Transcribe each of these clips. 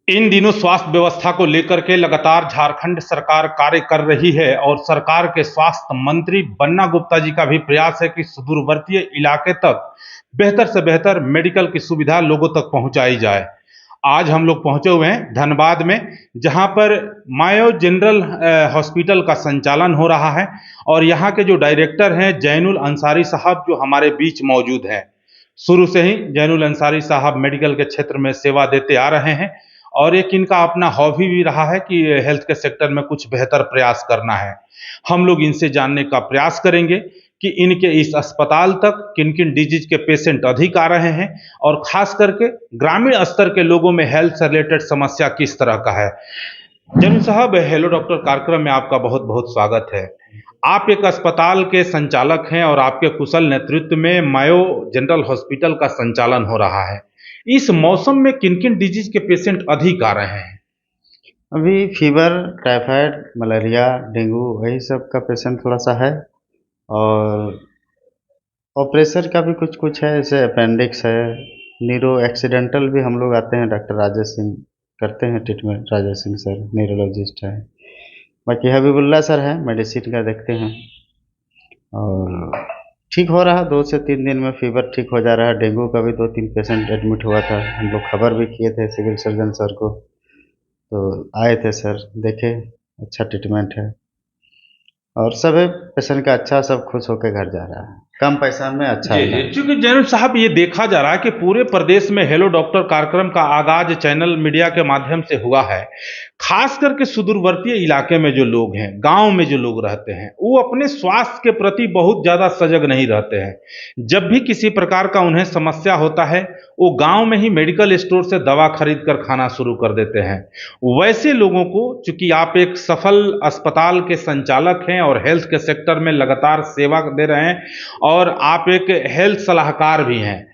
इन दिनों स्वास्थ्य व्यवस्था को लेकर के लगातार झारखंड सरकार कार्य कर रही है और सरकार के स्वास्थ्य मंत्री बन्ना गुप्ता जी का भी प्रयास है कि सुदूरवर्तीय इलाके तक बेहतर से बेहतर मेडिकल की सुविधा लोगों तक पहुंचाई जाए। आज हम लोग पहुंचे हुए हैं धनबाद में, जहां पर मायो जनरल हॉस्पिटल का संचालन हो रहा है और यहाँ के जो डायरेक्टर हैं जैनुल अंसारी साहब, जो हमारे बीच मौजूद हैं। शुरू से ही जैनुल अंसारी साहब मेडिकल के क्षेत्र में सेवा देते आ रहे हैं और एक इनका अपना हॉबी भी रहा है कि हेल्थ के सेक्टर में कुछ बेहतर प्रयास करना है। हम लोग इनसे जानने का प्रयास करेंगे कि इनके इस अस्पताल तक किन किन डिजीज के पेशेंट अधिक आ रहे हैं और खास करके ग्रामीण स्तर के लोगों में हेल्थ से रिलेटेड समस्या किस तरह का है। जैनुल साहब, हेलो डॉक्टर कार्यक्रम में आपका बहुत बहुत स्वागत है। आप एक अस्पताल के संचालक हैं और आपके कुशल नेतृत्व में मायो जनरल हॉस्पिटल का संचालन हो रहा है। इस मौसम में किन किन डिजीज के पेशेंट अधिक आ रहे हैं? अभी फीवर, टाइफाइड, मलेरिया, डेंगू वही सब का पेशेंट थोड़ा सा है। और प्रेशर का भी कुछ कुछ है, जैसे अपेंडिक्स है। न्यूरो एक्सीडेंटल भी हम लोग आते हैं, डॉक्टर राजेश सिंह करते हैं treatment. Rajesh Singh sir neurologist है। बाकी हबीबुल्ला सर है, मेडिसिन का देखते हैं। और ठीक हो रहा, 2 से 3 दिन में फीवर ठीक हो जा रहा है। डेंगू का भी 2-3 पेशेंट एडमिट हुआ था, हम लोग खबर भी किए थे सिविल सर्जन सर को, तो आए थे सर, देखे, अच्छा ट्रीटमेंट है और सब है। पेशेंट का अच्छा, सब खुश होकर घर जा रहा है, कम पैसा में अच्छा जी जी, इलाज। क्योंकि जैनुल साहब ये देखा जा रहा है कि पूरे प्रदेश में हेलो डॉक्टर कार्यक्रम का आगाज चैनल मीडिया के माध्यम से हुआ है। खास करके सुदूरवर्तीय इलाके में जो लोग हैं, गांव में जो लोग रहते हैं, वो अपने स्वास्थ्य के प्रति बहुत ज्यादा सजग नहीं रहते हैं। जब भी किसी प्रकार का उन्हें समस्या होता है, वो गांव में ही मेडिकल स्टोर से दवा खरीद कर खाना शुरू कर देते हैं। वैसे लोगों को, चूंकि आप एक सफल अस्पताल के संचालक हैं और हेल्थ के सेक्टर में लगातार सेवा दे रहे हैं और आप एक हेल्थ सलाहकार भी हैं,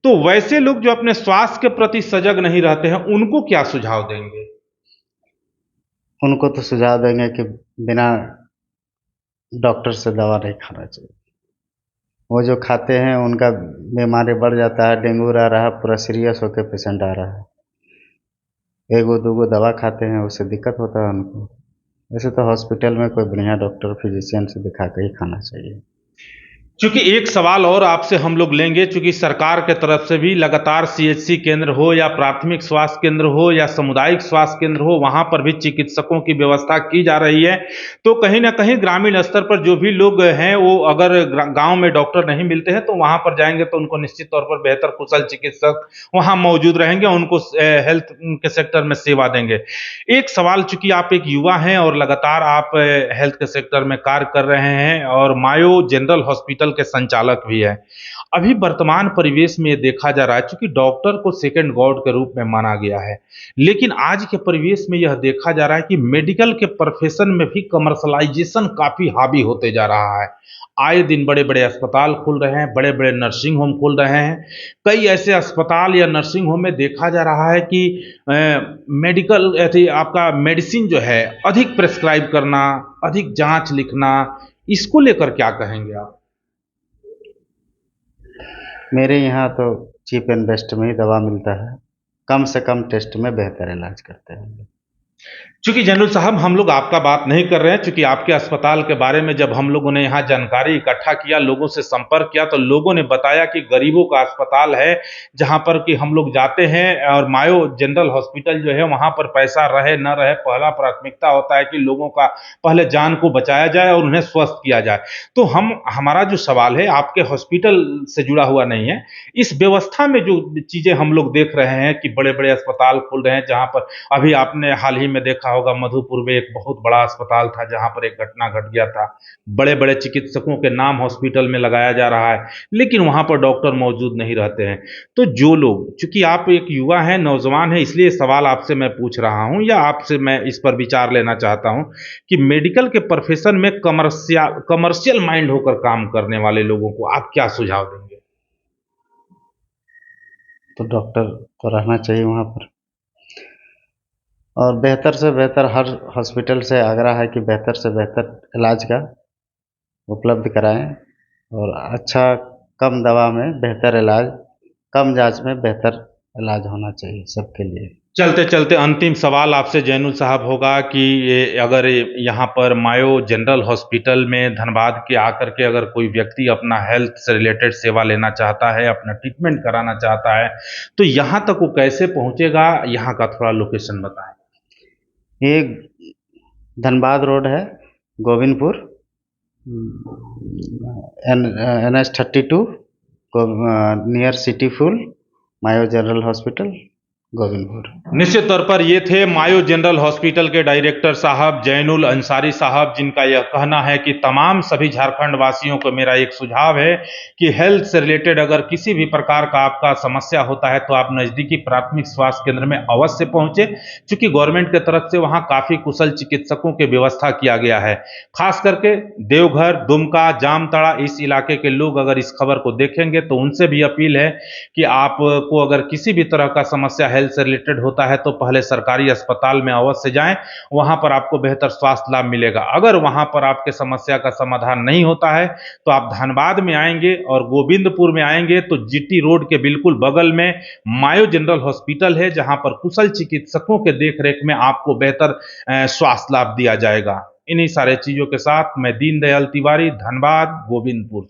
तो वैसे लोग जो अपने स्वास्थ्य के प्रति सजग नहीं रहते हैं, उनको क्या सुझाव देंगे? उनको तो सुझाव देंगे कि बिना डॉक्टर से दवा नहीं खाना चाहिए। वो जो खाते हैं उनका बीमारी बढ़ जाता है, डेंगू रह रहा है, पूरा सीरियस होकर पेशेंट आ रहा है। एगो दूगो दवा खाते हैं, उससे दिक्कत होता है उनको। वैसे तो हॉस्पिटल में कोई बढ़िया डॉक्टर फिजिशियन से दिखा के ही खाना चाहिए। चूंकि एक सवाल और आपसे हम लोग लेंगे, चूंकि सरकार के तरफ से भी लगातार सीएचसी केंद्र हो या प्राथमिक स्वास्थ्य केंद्र हो या सामुदायिक स्वास्थ्य केंद्र हो, वहां पर भी चिकित्सकों की व्यवस्था की जा रही है। तो कहीं ना कहीं ग्रामीण स्तर पर जो भी लोग हैं, वो अगर गांव में डॉक्टर नहीं मिलते हैं तो वहां पर जाएंगे तो उनको निश्चित तौर पर बेहतर कुशल चिकित्सक वहां मौजूद रहेंगे, उनको हेल्थ के सेक्टर में सेवा देंगे। एक सवाल, चूंकि आप एक युवा हैं और लगातार आप हेल्थ के सेक्टर में कार्य कर रहे हैं और मायो जनरल हॉस्पिटल के संचालक भी हैं, अभी वर्तमान परिवेश में ये देखा जा रहा है, चूंकि डॉक्टर को सेकंड गॉड के रूप में माना गया है, लेकिन आज के परिवेश में यह देखा जा रहा है कि मेडिकल के प्रोफेशन में भी कमर्शलाइजेशन काफी हावी होते जा रहा है। आए दिन बड़े बड़े अस्पताल खुल रहे हैं, बड़े बड़े नर्सिंग होम खुल रहे हैं। कई ऐसे अस्पताल या नर्सिंग होम में देखा जा रहा है कि मेडिकल अथी आपका मेडिसिन जो है अधिक प्रेस्क्राइब करना, अधिक जांच लिखना, इसको लेकर क्या कहेंगे आप? मेरे यहाँ तो चीप एंड बेस्ट में ही दवा मिलता है, कम से कम टेस्ट में बेहतर इलाज करते हैं। चूंकि जैनुल साहब, हम लोग आपका बात नहीं कर रहे हैं, चूंकि आपके अस्पताल के बारे में जब हम लोगों ने यहाँ जानकारी इकट्ठा किया, लोगों से संपर्क किया, तो लोगों ने बताया कि गरीबों का अस्पताल है, जहाँ पर कि हम लोग जाते हैं और मायो जनरल हॉस्पिटल जो है वहाँ पर पैसा रहे न रहे, पहला प्राथमिकता होता है कि लोगों का पहले जान को बचाया जाए और उन्हें स्वस्थ किया जाए। तो हमारा जो सवाल है आपके हॉस्पिटल से जुड़ा हुआ नहीं है। इस व्यवस्था में जो चीजें हम लोग देख रहे हैं कि बड़े बड़े अस्पताल खुल रहे हैं, जहाँ पर अभी आपने हाल ही में देखा होगा मधुपुर में एक बहुत बड़ा अस्पताल था जहां पर एक घटना घट गया था। बड़े बड़े चिकित्सकों के नाम हॉस्पिटल में लगाया जा रहा है, लेकिन वहां पर डॉक्टर मौजूद नहीं रहते हैं। तो जो लोग, चूंकि आप एक युवा हैं, नौजवान हैं, इसलिए सवाल आपसे मैं पूछ रहा हूं या आपसे मैं इस पर विचार लेना चाहता हूं कि मेडिकल के प्रोफेशन में कमर्शियल माइंड होकर काम करने वाले लोगों को आप क्या सुझाव देंगे? तो डॉक्टर तो रहना चाहिए वहाँ पर, और बेहतर से बेहतर हर हॉस्पिटल से आग्रह है कि बेहतर से बेहतर इलाज का उपलब्ध कराएं। और अच्छा, कम दवा में बेहतर इलाज, कम जांच में बेहतर इलाज होना चाहिए सबके लिए। चलते चलते अंतिम सवाल आपसे जैनुल साहब होगा कि अगर यहाँ पर मायो जनरल हॉस्पिटल में धनबाद के आकर के अगर कोई व्यक्ति अपना हेल्थ से रिलेटेड सेवा लेना चाहता है, अपना ट्रीटमेंट कराना चाहता है, तो यहाँ तक वो कैसे पहुंचेगा? यहाँ का थोड़ा लोकेशन बताएं। ये धनबाद रोड है, गोविंदपुर, NH 32, नियर सिटी फूल, मायो जनरल हॉस्पिटल, गोविंदपुर। निश्चित तौर पर ये थे मायो जनरल हॉस्पिटल के डायरेक्टर साहब जैनुल अंसारी साहब, जिनका यह कहना है कि तमाम सभी झारखंड वासियों को मेरा एक सुझाव है कि हेल्थ से रिलेटेड अगर किसी भी प्रकार का आपका समस्या होता है तो आप नज़दीकी प्राथमिक स्वास्थ्य केंद्र में अवश्य पहुंचे, क्योंकि गवर्नमेंट की तरफ से वहां काफ़ी कुशल चिकित्सकों की व्यवस्था किया गया है। खास करके देवघर, दुमका, जामताड़ा इस इलाके के लोग अगर इस खबर को देखेंगे तो उनसे भी अपील है कि आपको अगर किसी भी तरह का समस्या हेल्थ से रिलेटेड होता है तो पहले सरकारी अस्पताल में अवश्य जाएं, वहां पर आपको बेहतर स्वास्थ्य लाभ मिलेगा। अगर वहां पर आपके समस्या का समाधान नहीं होता है तो आप धनबाद में आएंगे और गोविंदपुर में आएंगे तो जीटी रोड के बिल्कुल बगल में मायो जनरल हॉस्पिटल है, जहां पर कुशल चिकित्सकों के देखरेख में आपको बेहतर स्वास्थ्य लाभ दिया जाएगा। इन्हीं सारे चीजों के साथ मैं दीनदयाल तिवारी, धनबाद, गोविंदपुर।